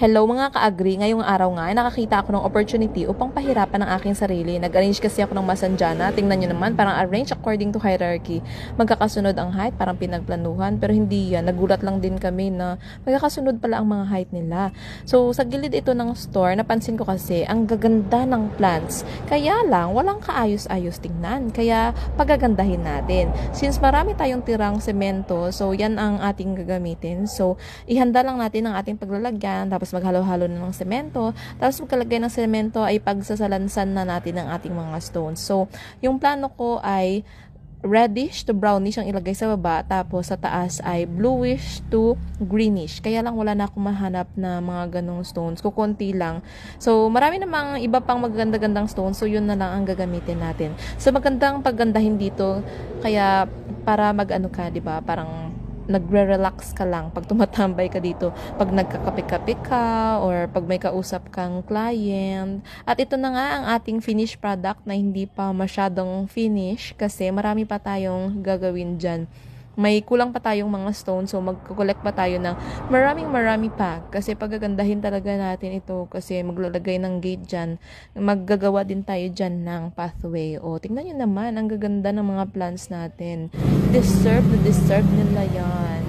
Hello mga ka-agree, ngayong araw nga ay nakakita ako ng opportunity upang pahirapan ang aking sarili. Nag-arrange kasi ako ng masanjana. Tingnan nyo naman, parang arrange according to hierarchy. Magkakasunod ang height, parang pinagplanuhan, pero hindi yan. Nagulat lang din kami na magkakasunod pala ang mga height nila. So sa gilid ito ng store, napansin ko kasi ang gaganda ng plants. Kaya lang, walang kaayos-ayos tingnan. Kaya pagagandahin natin. Since marami tayong tirang semento, so yan ang ating gagamitin. So ihanda lang natin ang ating paglalagyan, tapos maghalo-halo na ng semento, tapos magkalagay ng semento ay pagsasalansan na natin ang ating mga stones. So, yung plano ko ay reddish to brownish ang ilagay sa baba, tapos sa taas ay bluish to greenish. Kaya lang wala na akong mahanap na mga ganong stones, kukunti lang. So, marami namang iba pang magaganda-gandang stones, so yun na lang ang gagamitin natin. So, magandang paggandahin dito, kaya para mag-ano ka, 'di ba? Parang nagre-relax ka lang pag tumatambay ka dito, pag nagkakape-kape ka or pag may kausap kang client. At ito na nga ang ating finished product na hindi pa masyadong finish kasi marami pa tayong gagawin dyan. May kulang pa tayong mga stones, so magkukolect pa tayo ng marami pa kasi pagagandahin talaga natin ito kasi maglalagay ng gate dyan, maggagawa din tayo dyan ng pathway. O tingnan nyo naman, ang gaganda ng mga plants natin. Deserve nila yan.